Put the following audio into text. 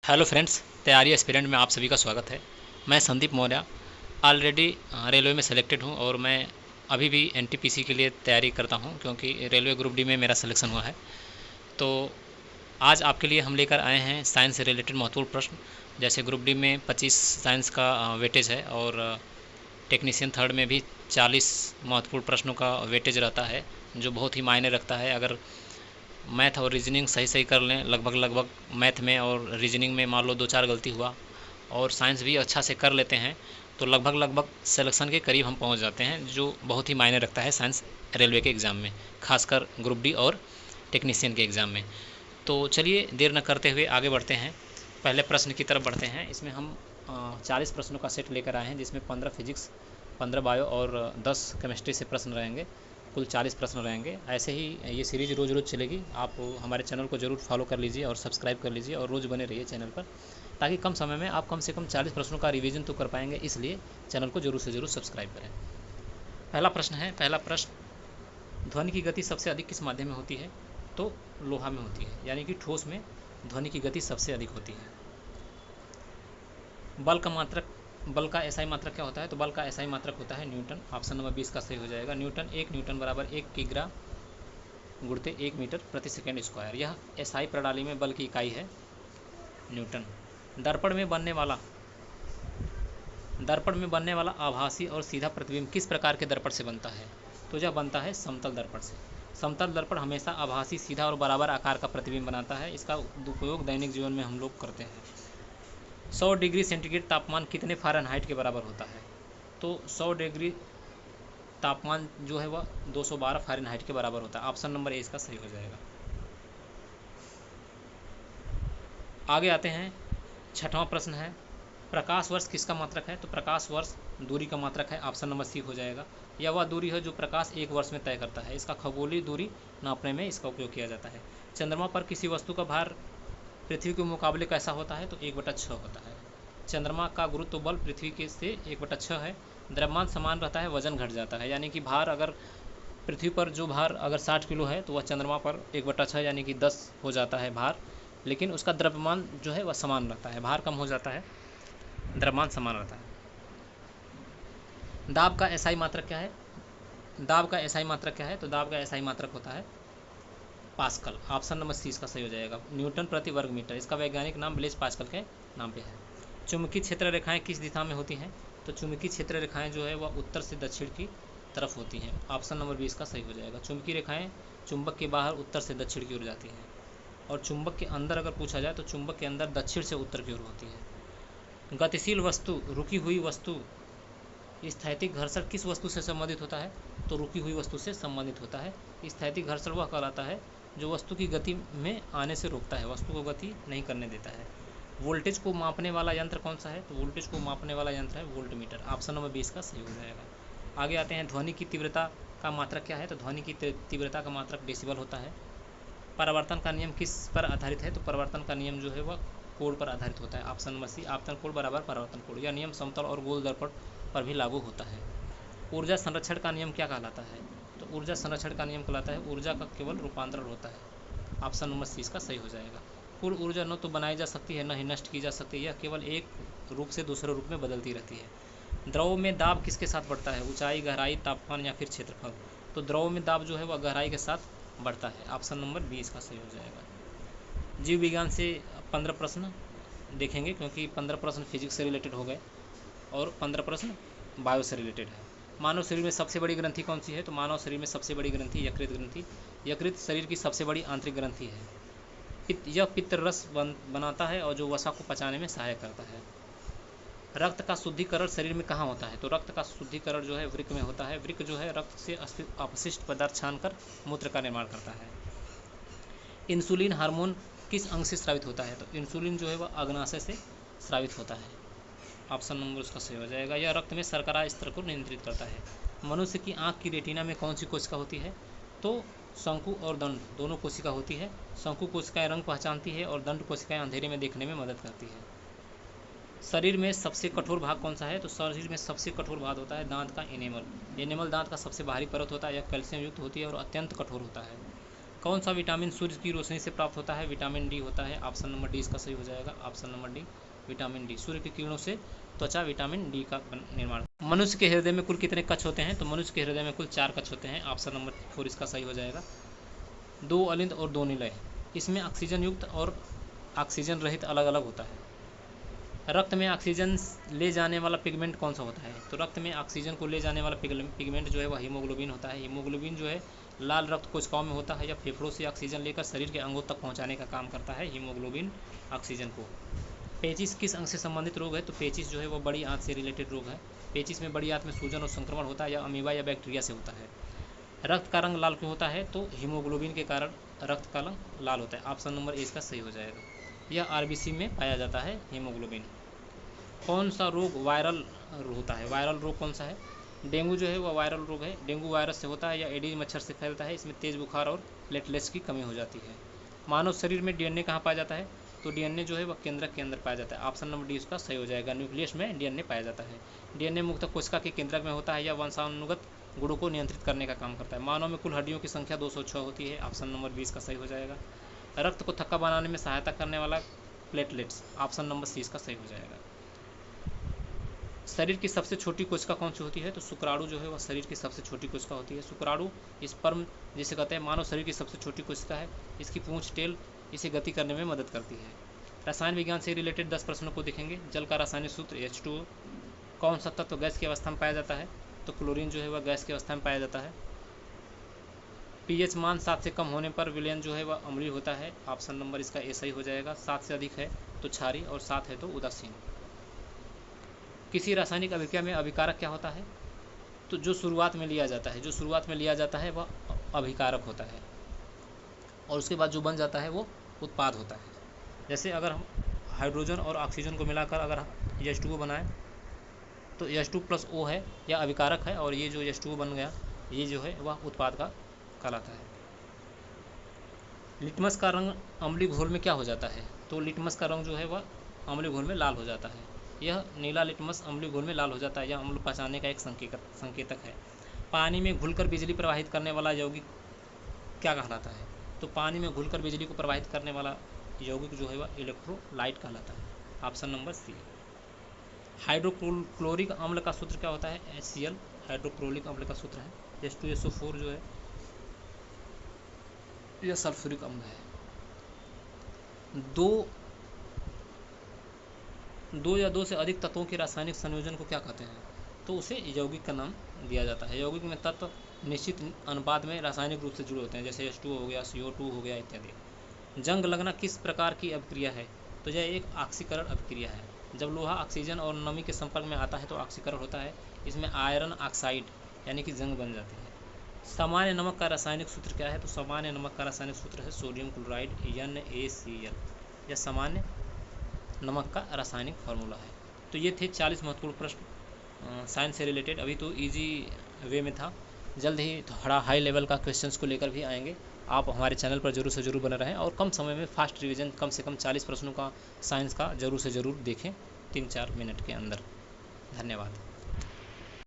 Hello friends, तैयारी aspirant में आप सभी का स्वागत है। मैं संदीप मौर्य ऑलरेडी रेलवे में सेलेक्टेड हूं और मैं अभी भी एनटीपीसी के लिए तैयारी करता हूं क्योंकि रेलवे ग्रुप डी में मेरा सिलेक्शन हुआ है। तो आज आपके लिए हम लेकर आए हैं साइंस से रिलेटेड महत्वपूर्ण प्रश्न। जैसे ग्रुप डी में 25 साइंस का वेटेज है और टेक्नीशियन थर्ड में भी 40 महत्वपूर्ण प्रश्नों का वेटेज रहता है, जो बहुत ही मायने रखता है। अगर मैथ और रीजनिंग सही सही कर लें, लगभग मैथ में और रीजनिंग में मान लो 2-4 गलती हुआ और साइंस भी अच्छा से कर लेते हैं तो लगभग सिलेक्शन के करीब हम पहुंच जाते हैं, जो बहुत ही मायने रखता है साइंस रेलवे के एग्ज़ाम में, खासकर ग्रुप डी और टेक्नीशियन के एग्ज़ाम में। तो चलिए देर न करते हुए आगे बढ़ते हैं, पहले प्रश्न की तरफ बढ़ते हैं। इसमें हम 40 प्रश्नों का सेट लेकर आए हैं, जिसमें 15 फिजिक्स, 15 बायो और 10 केमिस्ट्री से प्रश्न रहेंगे। कुल 40 प्रश्न रहेंगे। ऐसे ही ये सीरीज़ रोज़ रोज़ चलेगी। आप हमारे चैनल को ज़रूर फॉलो कर लीजिए और सब्सक्राइब कर लीजिए और रोज़ बने रहिए चैनल पर, ताकि कम समय में आप कम से कम 40 प्रश्नों का रिवीजन तो कर पाएंगे। इसलिए चैनल को ज़रूर से ज़रूर सब्सक्राइब करें। पहला प्रश्न, ध्वनि की गति सबसे अधिक किस माध्यम में होती है? तो लोहा में होती है, यानी कि ठोस में ध्वनि की गति सबसे अधिक होती है। बल का एसआई मात्रक क्या होता है? तो बल का एसआई मात्रक होता है न्यूटन। ऑप्शन नंबर 20 का सही हो जाएगा। एक न्यूटन बराबर 1 किग्रा गुणित 1 मीटर प्रति सेकेंड स्क्वायर। यह एसआई प्रणाली में बल की इकाई है न्यूटन। दर्पण में बनने वाला आभासी और सीधा प्रतिबिंब किस प्रकार के दर्पण से बनता है? तो यह बनता है समतल दर्पण से। समतल दर्पण हमेशा आभासी, सीधा और बराबर आकार का प्रतिबिंब बनाता है। इसका उपयोग दैनिक जीवन में हम लोग करते हैं। 100 डिग्री सेंटीग्रेड तापमान कितने फ़ारेनहाइट के बराबर होता है? तो 100 डिग्री तापमान जो है वह 212 फ़ारेनहाइट के बराबर होता है। ऑप्शन नंबर ए इसका सही हो जाएगा। आगे आते हैं, छठवां प्रश्न है, प्रकाश वर्ष किसका मात्रक है? तो प्रकाश वर्ष दूरी का मात्रक है। ऑप्शन नंबर सी हो जाएगा। यह वह दूरी है जो प्रकाश एक वर्ष में तय करता है। इसका खगोलीय दूरी नापने में इसका उपयोग किया जाता है। चंद्रमा पर किसी वस्तु का भार पृथ्वी के मुकाबले कैसा होता है? तो 1/6 होता है। चंद्रमा का गुरुत्व बल पृथ्वी के से 1/6 है। द्रव्यमान समान रहता है, वजन घट जाता है, यानी कि भार अगर पृथ्वी पर जो भार अगर 60 किलो है तो वह चंद्रमा पर 1/6 यानी कि 10 हो जाता है भार, लेकिन उसका द्रव्यमान जो है वह समान रहता है। भार कम हो जाता है, द्रव्यमान समान रहता है। दाब का एसआई मात्रक क्या है? दाब का एसआई मात्रक क्या है? तो दाब का एसआई मात्रक होता है पास्कल। ऑप्शन नंबर सी इसका सही हो जाएगा। न्यूटन प्रति वर्ग मीटर। इसका वैज्ञानिक नाम ब्लेज पास्कल के नाम पे है। चुंबकीय क्षेत्र रेखाएं किस दिशा में होती हैं? तो चुंबकीय क्षेत्र रेखाएं जो है वह उत्तर से दक्षिण की तरफ होती हैं। ऑप्शन नंबर 20 का सही हो जाएगा। चुंबकीय रेखाएं चुंबक के बाहर उत्तर से दक्षिण की ओर जाती हैं, और चुंबक के अंदर अगर पूछा जाए तो चुंबक के अंदर दक्षिण से उत्तर की ओर होती है। गतिशील वस्तु, रुकी हुई वस्तु, स्थैतिक घर्षण किस वस्तु से संबंधित होता है? तो रुकी हुई वस्तु से संबंधित होता है। स्थैतिक घर्षण वह कहलाता है जो वस्तु की गति में आने से रोकता है, वस्तु को गति नहीं करने देता है। वोल्टेज को मापने वाला यंत्र कौन सा है? तो वोल्टेज को मापने वाला यंत्र है वोल्टमीटर। ऑप्शन नंबर 20 का सही हो जाएगा। आगे आते हैं, ध्वनि की तीव्रता का मात्रक क्या है? तो ध्वनि की तीव्रता का मात्रक डेसिबल होता है। परावर्तन का नियम किस पर आधारित है? तो परावर्तन का नियम जो है वह कोण पर आधारित होता है। ऑप्शन नंबर सी, आपतन कोण बराबर परावर्तन कोण। यह नियम समतल और गोल दर्पण पर भी लागू होता है। ऊर्जा संरक्षण का नियम क्या कहलाता है? तो ऊर्जा संरक्षण का नियम कहलाता है ऊर्जा का केवल रूपांतरण होता है। ऑप्शन नंबर सी इसका सही हो जाएगा। कुल ऊर्जा न तो बनाई जा सकती है, न ही नष्ट की जा सकती है। यह केवल एक रूप से दूसरे रूप में बदलती रहती है। द्रव में दाब किसके साथ बढ़ता है? ऊंचाई, गहराई, तापमान या फिर क्षेत्रफल? तो द्रव में दाब जो है वह गहराई के साथ बढ़ता है। ऑप्शन नंबर 20 का सही हो जाएगा। जीव विज्ञान से 15 प्रश्न देखेंगे, क्योंकि 15 प्रश्न फिजिक्स से रिलेटेड हो गए और 15 प्रश्न बायो से रिलेटेड है। मानव शरीर में सबसे बड़ी ग्रंथि कौन सी है? तो मानव शरीर में सबसे बड़ी ग्रंथि यकृत ग्रंथि। यकृत शरीर की सबसे बड़ी आंतरिक ग्रंथि है। यह पित्त रस बनाता है और जो वसा को पचाने में सहायक करता है। रक्त का शुद्धिकरण शरीर में कहाँ होता है? तो रक्त का शुद्धिकरण जो है वृक्क में होता है। वृक्क जो है रक्त से अपशिष्ट पदार्थ छानकर मूत्र का निर्माण करता है। इंसुलिन हार्मोन किस अंग से स्रावित होता है? तो इंसुलिन जो है वह अग्नाशय से स्रावित होता है। ऑप्शन नंबर उसका सही हो जाएगा। यह रक्त में शर्करा स्तर को नियंत्रित करता है। मनुष्य की आंख की रेटिना में कौन सी कोशिका होती है? तो शंकु और दंड दोनों कोशिका होती है। शंकु कोशिकाएं रंग पहचानती है और दंड कोशिकाएं अंधेरे में देखने में मदद करती है। शरीर में सबसे कठोर भाग कौन सा है? तो शरीर में सबसे कठोर भाग होता है दांत का एनेमल। एनेमल दांत का सबसे बाहरी परत होता है। यह कैल्शियम युक्त होती है और अत्यंत कठोर होता है। कौन सा विटामिन सूर्य की रोशनी से प्राप्त होता है? विटामिन डी होता है। ऑप्शन नंबर डी इसका सही हो जाएगा। Option number D vitamin D. सूर्य की किरणों से त्वचा विटामिन डी का निर्माण। मनुष्य के हृदय में कुल कितने कक्ष होते हैं? तो मनुष्य के हृदय में कुल 4 कक्ष होते हैं। ऑप्शन नंबर 4 इसका सही हो जाएगा। 2 अलिंद और 2 निलय। इसमें ऑक्सीजन युक्त और ऑक्सीजन रहित अलग अलग होता है। रक्त में ऑक्सीजन ले जाने वाला पिगमेंट कौन सा होता है? तो रक्त में ऑक्सीजन को ले जाने वाला पिगमेंट जो है वह हीमोग्लोबिन होता है। हीमोग्लोबिन जो है लाल रक्त कोशिकाओं में होता है या फेफड़ों से ऑक्सीजन लेकर शरीर के अंगों तक पहुंचाने का काम करता है हीमोग्लोबिन ऑक्सीजन को। पेचिस किस अंग से संबंधित रोग है? तो पेचिस जो है वह बड़ी आंत से रिलेटेड रोग है। पेचिस में बड़ी आंत में सूजन और संक्रमण होता है या अमीबा या बैक्टीरिया से होता है। रक्त का रंग लाल क्यों होता है? तो हीमोग्लोबिन के कारण रक्त का रंग लाल होता है। ऑप्शन नंबर ए इसका सही हो जाएगा। यह आरबीसी में पाया जाता है हीमोग्लोबिन। कौन सा रोग वायरल होता है? वायरल रोग कौन सा है? डेंगू जो है वह वायरल रोग है। डेंगू वायरस से होता है या एडीज मच्छर से फैलता है। इसमें तेज बुखार और प्लेटलेट्स की कमी हो जाती है। मानव शरीर में डीएनए कहाँ पाया जाता है? तो डीएनए जो है वह केंद्रक के अंदर पाया जाता है। ऑप्शन नंबर डी इसका सही हो जाएगा। न्यूक्लियस में डीएनए पाया जाता है। डीएनए मुख्यतः कोशिका के केंद्रक में होता है या वंशानुगत गुणों को नियंत्रित करने का काम करता है। मानव में कुल हड्डियों की संख्या 206 होती है। ऑप्शन नंबर 20 का सही हो जाएगा। रक्त को थक्का बनाने में सहायता करने वाला प्लेटलेट्स। ऑप्शन नंबर सी इसका सही हो जाएगा। शरीर की सबसे छोटी कोशिका कौन सी होती है? तो शुक्राणु जो है वह शरीर की सबसे छोटी कोशिका होती है। शुक्राणु स्पर्म जिसे कहते हैं मानव शरीर की सबसे छोटी कोशिका है। इसकी पूंछ टेल इसे गति करने में मदद करती है। रसायन विज्ञान से रिलेटेड 10 प्रश्नों को देखेंगे। जल का रासायनिक सूत्र H2O। कौन सा तत्व गैस की अवस्था में पाया जाता है? तो क्लोरीन जो है वह गैस की अवस्था में पाया जाता है। पीएच मान 7 से कम होने पर विलयन जो है वह अम्लीय होता है। ऑप्शन नंबर इसका ए सही हो जाएगा। 7 से अधिक है तो क्षारीय और 7 है तो उदासीन। किसी रासायनिक अभिक्रिया में अभिकारक क्या होता है? तो जो शुरुआत में लिया जाता है वह अभिकारक होता है और उसके बाद जो बन जाता है वो उत्पाद होता है। जैसे अगर हम हाइड्रोजन और ऑक्सीजन को मिलाकर अगर H2O बनाएं तो H2+O है या अभिकारक है और ये जो H2O बन गया ये जो है वह उत्पाद का कहलाता है। लिटमस का रंग अम्लीय घोल में क्या हो जाता है? तो लिटमस का रंग जो है वह अम्लीय घोल में लाल हो जाता है। यह नीला लिटमस अम्लीय घोल में लाल हो जाता है। यह अम्ल पहचानने का एक संकेतक है। पानी में घुलकर बिजली प्रवाहित करने वाला यौगिक क्या कहलाता है? तो पानी में घुलकर बिजली को प्रवाहित करने वाला यौगिक जो है वह इलेक्ट्रोलाइट कहलाता है। Option number C. हाइड्रोक्लोरिक अम्ल का सूत्र क्या होता है? HCl हाइड्रोक्लोरिक अम्ल का सूत्र है। H2SO4 जो है यह सल्फ्यूरिक अम्ल है। दो या दो से अधिक तत्वों के रासायनिक संयोजन को क्या कहते हैं? तो उसे यौगिक का नाम दिया जाता है। यौगिक में तत्व निश्चित अनुपात में रासायनिक रूप से जुड़े होते हैं जैसे H2O हो गया, CO2 हो गया इत्यादि। जंग लगना किस प्रकार की अभिक्रिया है? तो यह एक ऑक्सीकरण अभिक्रिया है। जब लोहा ऑक्सीजन और नमी के संपर्क में आता है तो ऑक्सीकरण होता है। इसमें आयरन ऑक्साइड यानी कि जंग बन जाती है। सामान्य नमक का रासायनिक सूत्र क्या है? तो सामान्य नमक का रासायनिक सूत्र है सोडियम क्लोराइड NaCl। यह सामान्य नमक का रासायनिक फार्मूला है। तो ये थे 40 महत्वपूर्ण प्रश्न साइंस से रिलेटेड। अभी तो इजी वे में था, जल्द ही थोड़ा हाई लेवल का क्वेश्चंस को लेकर भी आएंगे। आप हमारे चैनल पर जरूर से जरूर बने रहें और कम समय में फास्ट रिवीजन कम से कम 40 प्रश्नों का साइंस का जरूर से ज़रूर देखें 3-4 मिनट के अंदर। धन्यवाद।